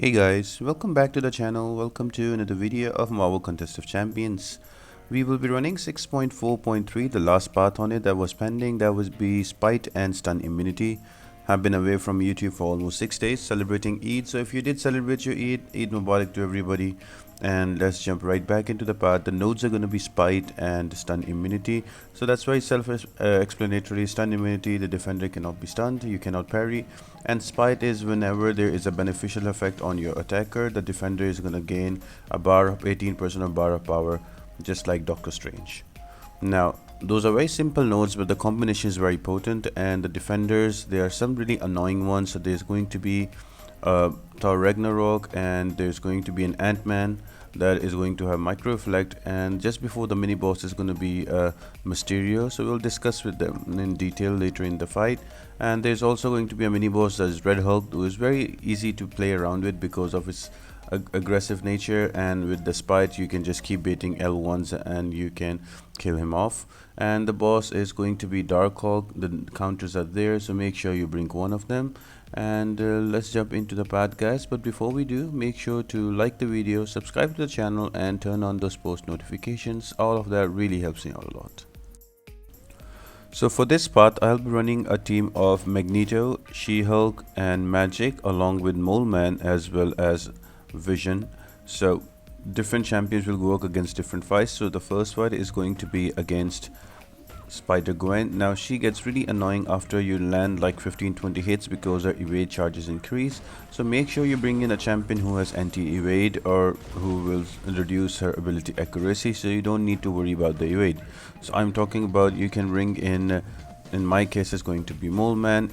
Hey guys, welcome back to the channel. Welcome to another video of Marvel Contest of Champions. We will be running 6.4.3, the last path on it that was pending. That would be Spite and Stun Immunity. Have been away from YouTube for almost 6 days celebrating Eid. So if you did celebrate your Eid Mubarak to everybody. And let's jump right back into the path. The nodes are going to be Spite and Stun Immunity. So that's very self-explanatory. Stun Immunity, the defender cannot be stunned, you cannot parry. And Spite is whenever there is a beneficial effect on your attacker, the defender is going to gain a bar of 18% of bar of power, just like Doctor Strange. Now, those are very simple nodes, but the combination is very potent. And the defenders, there are some really annoying ones. So there's going to be Thor Ragnorok, and there's going to be an Antman that is going to have micro reflect, and just before the mini boss is going to be Mysterio. So we'll discuss with them in detail later in the fight. And there's also going to be a mini boss that is Red Hulk, who is very easy to play around with because of its aggressive nature, and with the Spite you can just keep baiting L1s and you can kill him off. And the boss is going to be Darkhawk. The counters are there, so make sure you bring one of them. And let's jump into the path, guys. But before we do, make sure to like the video, subscribe to the channel, and turn on those post notifications. All of that really helps me out a lot. So for this part, I'll be running a team of Magneto, She-Hulk, and Magic, along with Mole Man as well as Vision. So different champions will work against different fights. So the first fight is going to be against Spidergwen. Now she gets really annoying after you land like 15-20 hits because her evade charges increase. So make sure you bring in a champion who has anti-evade or who will reduce her ability accuracy, so you don't need to worry about the evade. So I'm talking about, you can bring in my case it's going to be Mole Man.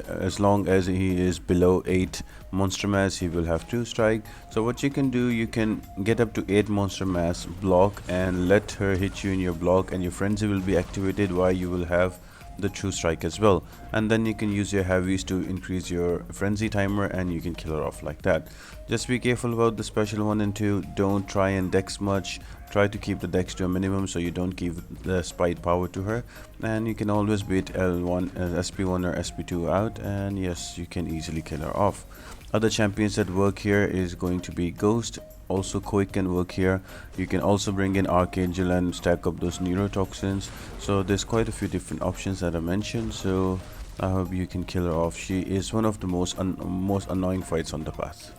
As long as he is below 8 monster mass, he will have 2 strike. So what you can do, you can get up to 8 monster mass, block, and let her hit you in your block, and your frenzy will be activated while you will have the true strike as well. And then you can use your heavies to increase your frenzy timer, and you can kill her off like that. Just be careful about the special 1 and 2. Don't try and dex much. Try to keep the dex to a minimum so you don't give the Spite power to her. And you can always beat L1, SP1 or SP2 out, and yes, you can easily kill her off. Other champions that work here is going to be Ghost. Also Quick can work here. You can also bring in Archangel and stack up those neurotoxins. So there's quite a few different options that I mentioned. So I hope you can kill her off. She is one of the most annoying fights on the path.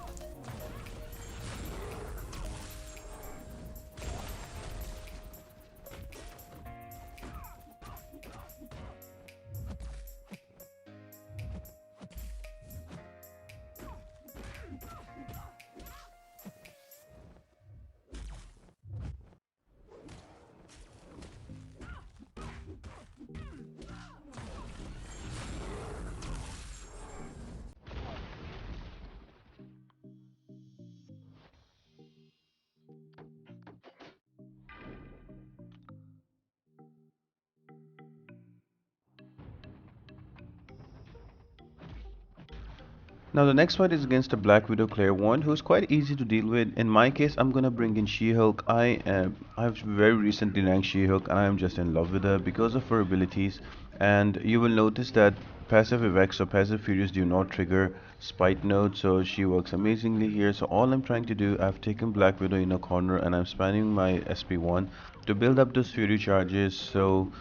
Now the next fight is against a Blackwidow Clairvoyant, who's quite easy to deal with. In my case, I'm gonna bring in She-Hulk. I've very recently ranked She-Hulk, and I am just in love with her because of her abilities. And you will notice that passive effects or passive furies do not trigger Spite node, so she works amazingly here. So all I'm trying to do, I've taken Black Widow in a corner and I'm spamming my SP1 to build up those fury charges, so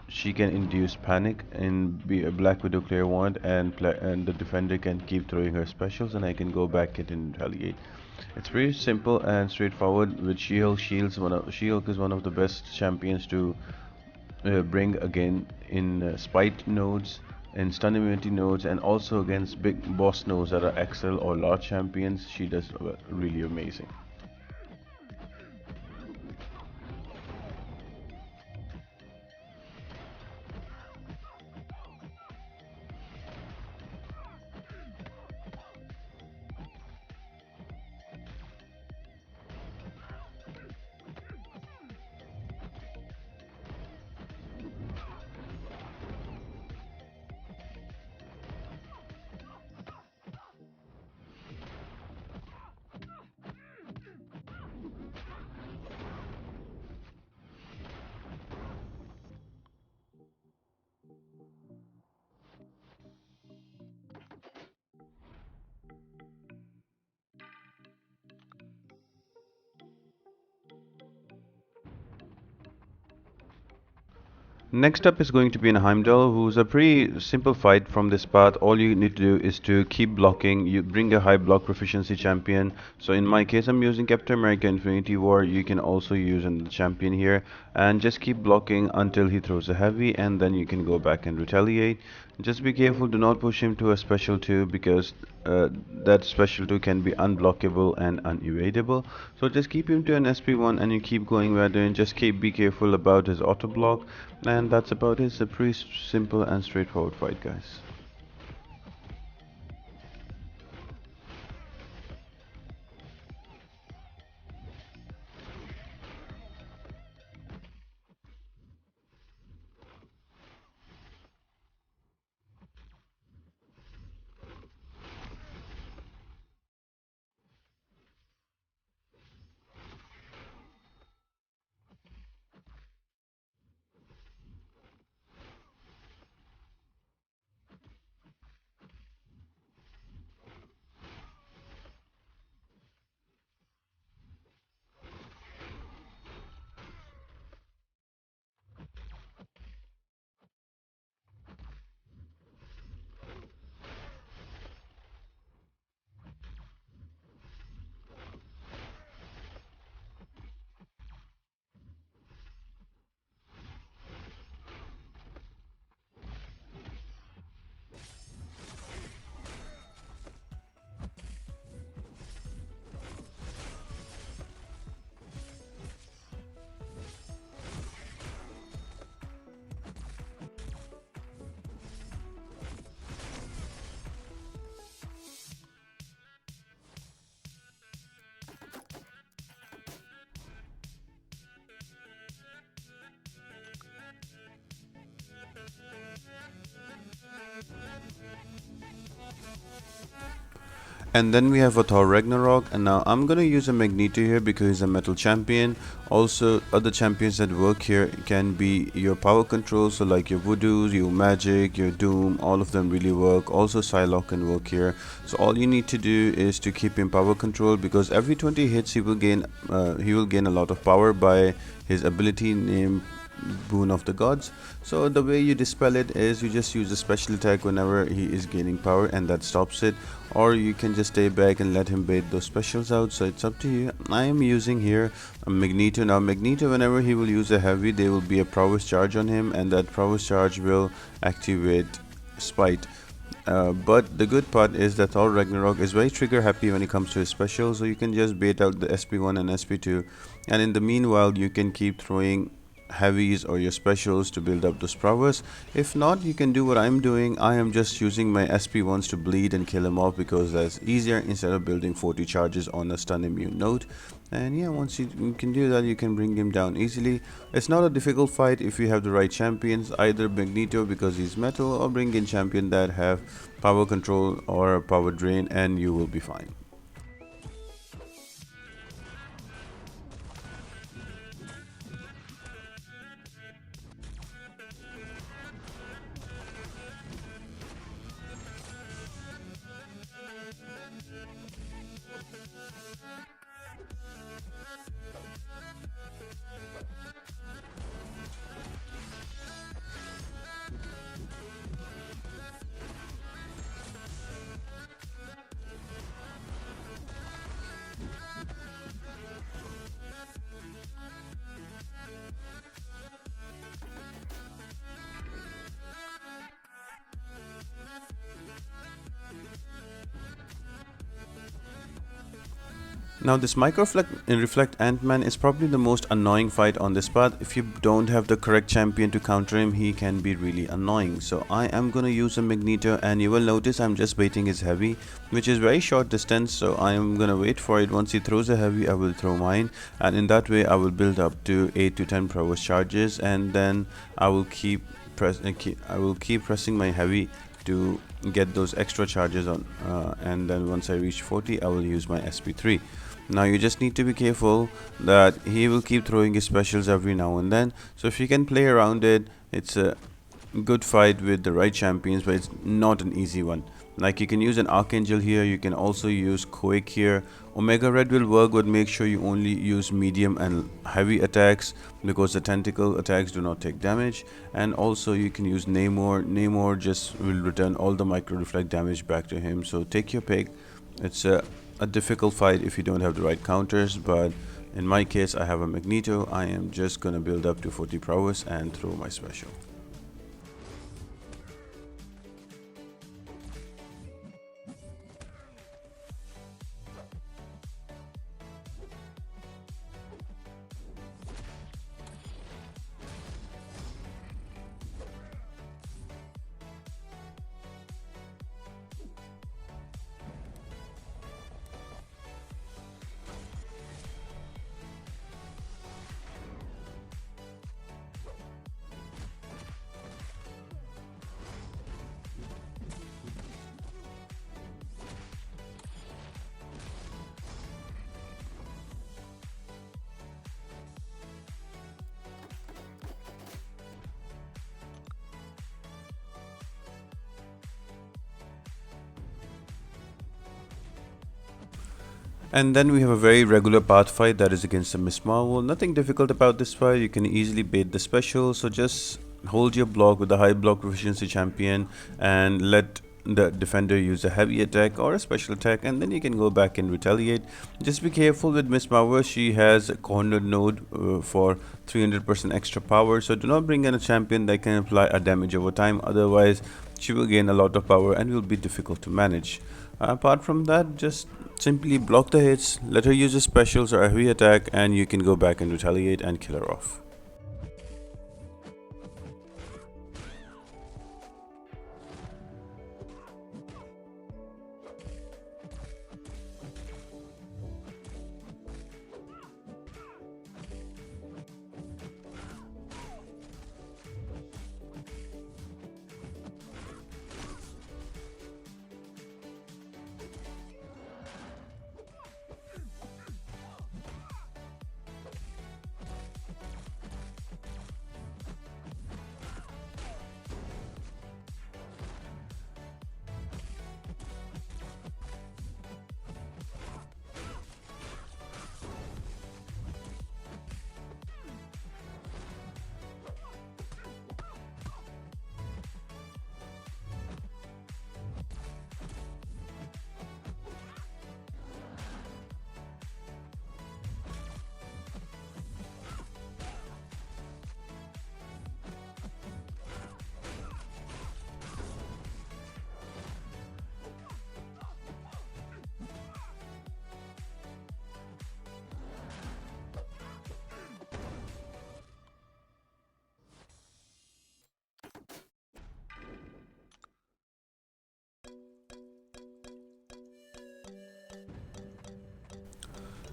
she can induce panic and be a Black Widow Clairvoyant, and the defender can keep throwing her specials, and I can go back it and retaliate. It's pretty simple and straightforward. With She-Hulk, She-Hulk is one of the best champions to bring again in Spite nodes and stun immunity nodes, and also against big boss nodes that are XL or large champions. She does really amazing. Next up is going to be an Heimdall, who's a pretty simple fight from this path. All you need to do is to keep blocking. You bring a high block proficiency champion. So in my case, I'm using Captain America Infinity War. You can also use another champion here. And just keep blocking until he throws a heavy, and then you can go back and retaliate. Just be careful, do not push him to a special 2 because that special 2 can be unblockable and unevadable. So just keep him to an SP1 and you keep going where doing. Just be careful about his auto block, and that's about it. It's a pretty simple and straightforward fight, guys. And then we have a Thor Ragnarok, and now I'm gonna use a Magneto here because he's a metal champion. Also, other champions that work here can be your power control, so like your Voodoos, your Magic, your Doom, all of them really work. Also, Psylocke can work here. So all you need to do is to keep him power control because every 20 hits he will gain a lot of power by his ability named Boon of the Gods. So the way you dispel it is you just use a special attack whenever he is gaining power, and that stops it, or you can just stay back and let him bait those specials out. So it's up to you. I am using here a Magneto. Now Magneto, whenever he will use a heavy, there will be a prowess charge on him, and that prowess charge will activate Spite. But the good part is that Thor Ragnarok is very trigger happy when it comes to his special, so you can just bait out the SP1 and SP2, and in the meanwhile you can keep throwing heavies or your specials to build up those prowess. If not, you can do what I'm doing. I am just using my SP1s to bleed and kill him off because that's easier instead of building 40 charges on a stun immune node. And yeah, once you can do that, you can bring him down easily. It's not a difficult fight if you have the right champions, either Magneto because he's metal, or bring in champion that have power control or power drain, and you will be fine. Now this reflect Antman is probably the most annoying fight on this path. If you don't have the correct champion to counter him, he can be really annoying. So I am gonna use a Magneto, and you will notice I'm just waiting his heavy, which is very short distance, so I am gonna wait for it. Once he throws a heavy, I will throw mine, and in that way I will build up to 8 to 10 prowess charges, and then I will keep pressing my heavy to get those extra charges on, and then once I reach 40 I will use my SP3. Now you just need to be careful that he will keep throwing his specials every now and then, so if you can play around it, it's a good fight with the right champions, but it's not an easy one. Like you can use an Archangel here, you can also use Quake here. Omega Red will work, but make sure you only use medium and heavy attacks because the tentacle attacks do not take damage. And also you can use Namor. Namor just will return all the micro reflect damage back to him. So take your pick. It's a difficult fight if you don't have the right counters, but in my case I have a Magneto. I am just gonna build up to 40 prowess and throw my special. And then we have a very regular path fight that is against the Miss Marvel. Nothing difficult about this fight, you can easily bait the special, so just hold your block with the high block proficiency champion and let the defender use a heavy attack or a special attack, and then you can go back and retaliate. Just be careful with Miss Marvel, she has a corner node for 300% extra power, so do not bring in a champion that can apply a damage over time, otherwise she will gain a lot of power and will be difficult to manage. Apart from that, just simply block the hits, let her use her specials or a heavy attack, and you can go back and retaliate and kill her off.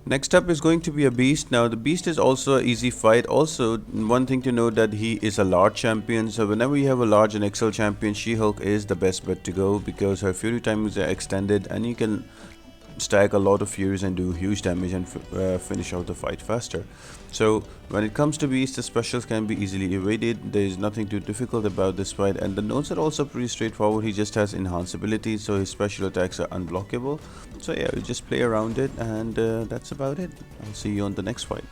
Next up is going to be a beast. Now the beast is also an easy fight. Also, one thing to note that he is a large champion, so whenever you have a large and XL champion, She-Hulk is the best bet to go because her fury times are extended and you can stack a lot of furies and do huge damage and finish out the fight faster. So when it comes to beast, the specials can be easily evaded. There is nothing too difficult about this fight, and the nodes are also pretty straightforward. He just has enhanced ability, so his special attacks are unblockable. So yeah, you just play around it, and that's about it. I'll see you on the next fight.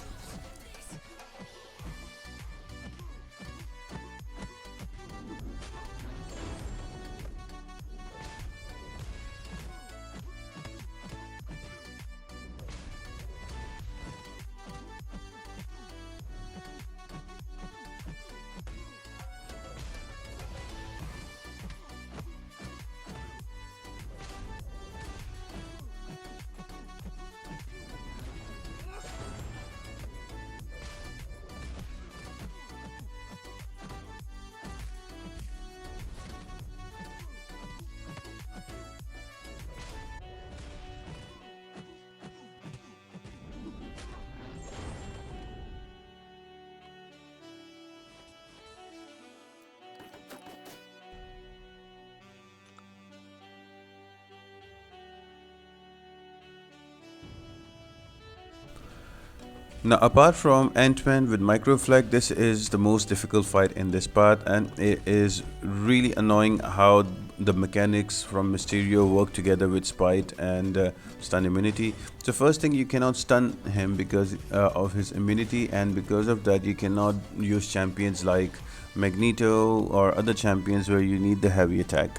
Now apart from Antman with Microflag, this is the most difficult fight in this part, and it is really annoying how the mechanics from Mysterio work together with Spite and stun immunity. So first thing, you cannot stun him because of his immunity, and because of that you cannot use champions like Magneto or other champions where you need the heavy attack.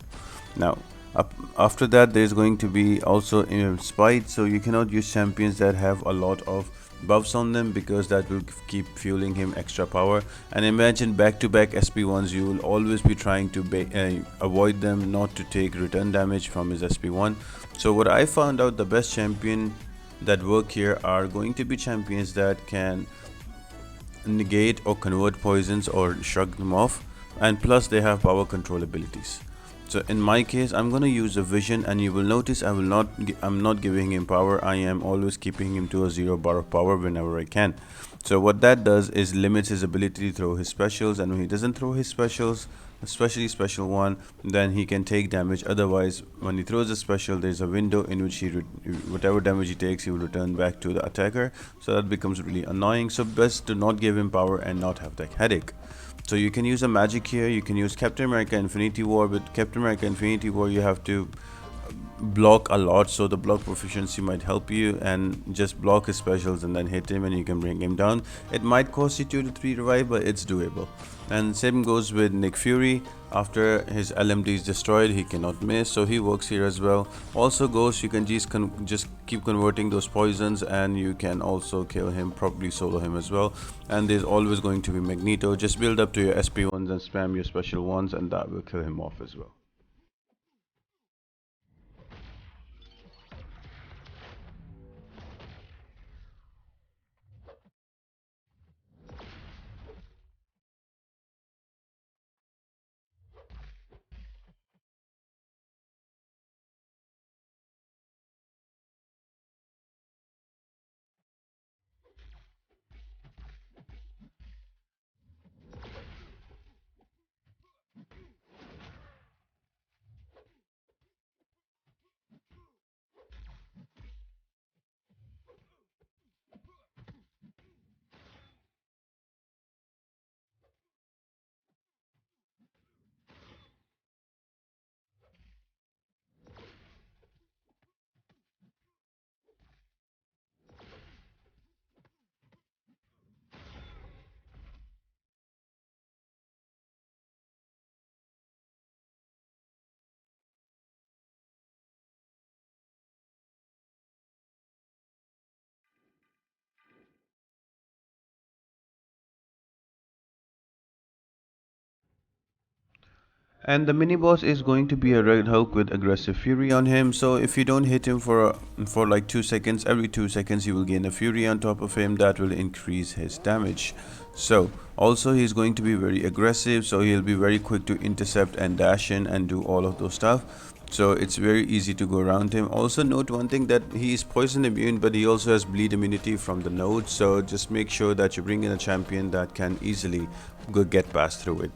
Now after that there's going to be also Spite, so you cannot use champions that have a lot of buffs on them because that will keep fueling him extra power. And imagine back-to-back SP1s, you will always be trying to avoid them, not to take return damage from his SP1. So what I found out, the best champion that work here are going to be champions that can negate or convert poisons or shrug them off, and plus they have power control abilities. So in my case, I'm gonna use a vision, and you will notice I'm not giving him power. I am always keeping him to a 0 bar of power whenever I can. So what that does is limits his ability to throw his specials, and when he doesn't throw his specials, especially special one, then he can take damage. Otherwise, when he throws a special, there's a window in which whatever damage he takes, he will return back to the attacker. So that becomes really annoying. So best to not give him power and not have that headache. So you can use a magic here, you can use Captain America Infinity War. With Captain America Infinity War you have to block a lot, so the block proficiency might help you, and just block his specials and then hit him and you can bring him down. It might cost you 2 to 3 revive, but it's doable. And same goes with Nick Fury. After his LMD is destroyed, he cannot miss, so he works here as well. Also Ghost, you can just keep converting those poisons, and you can also kill him, probably solo him as well. And there's always going to be Magneto. Just build up to your SP1s and spam your special ones, and that will kill him off as well. And the mini boss is going to be a Red Hulk with aggressive fury on him. So if you don't hit him for like 2 seconds, every 2 seconds you will gain a fury on top of him that will increase his damage. So also he's going to be very aggressive, so he'll be very quick to intercept and dash in and do all of those stuff. So it's very easy to go around him. Also note one thing, that he is poison immune, but he also has bleed immunity from the node. So just make sure that you bring in a champion that can easily get past through it.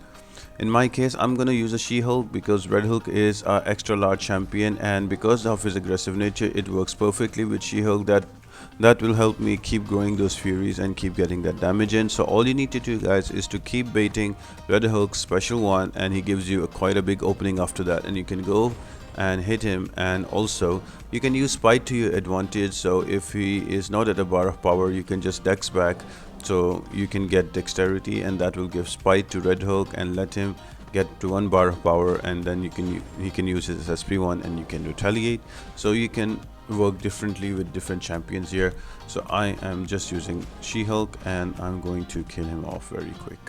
In my case, I'm gonna use a She-Hulk because Red Hulk is an extra large champion, and because of his aggressive nature, it works perfectly with She-Hulk. That will help me keep growing those furies and keep getting that damage in. So all you need to do, guys, is to keep baiting Red Hulk's special one, and he gives you quite a big opening after that, and you can go and hit him. And also you can use Spite to your advantage. So if he is not at a bar of power, you can just dex back, so you can get dexterity, and that will give Spite to Red Hulk and let him get to 1 bar of power, and then he can use his SP1 and you can retaliate. So you can work differently with different champions here. So I am just using She-Hulk, and I'm going to kill him off very quick.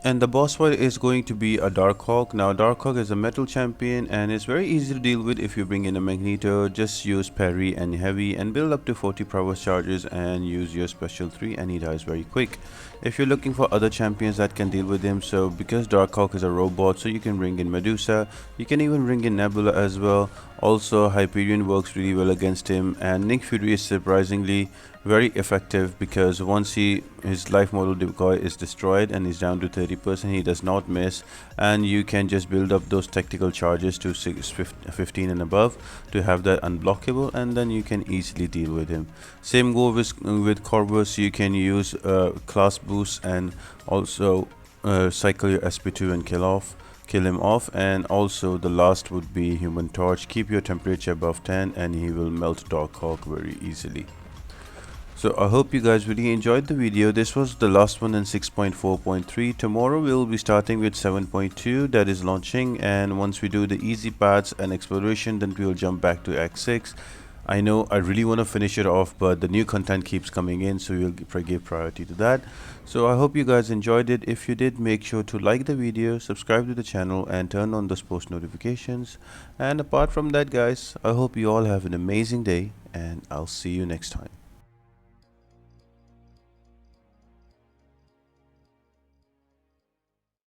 And the boss fight is going to be a Darkhawk. Now Darkhawk is a metal champion and it's very easy to deal with if you bring in a Magneto. Just use parry and heavy and build up to 40 prowess charges and use your special 3 and he dies very quick. If you're looking for other champions that can deal with him, so because Darkhawk is a robot, so you can bring in Medusa, you can even bring in Nebula as well. Also Hyperion works really well against him, and Nick Fury is surprisingly very effective because once his life model decoy is destroyed and he's down to 30%, he does not miss, and you can just build up those tactical charges to 15 and above to have that unblockable, and then you can easily deal with him. Same go with Corvus. You can use class boosts and also cycle your SP2 and kill him off. And also the last would be Human Torch. Keep your temperature above 10 and he will melt Darkhawk very easily. So I hope you guys really enjoyed the video. This was the last one in 6.4.3. Tomorrow we will be starting with 7.2 that is launching, and once we do the easy paths and exploration, then we will jump back to Act 6. I know I really want to finish it off, but the new content keeps coming in, so we'll give priority to that. So I hope you guys enjoyed it. If you did, make sure to like the video, subscribe to the channel and turn on those post notifications. And apart from that guys, I hope you all have an amazing day and I'll see you next time.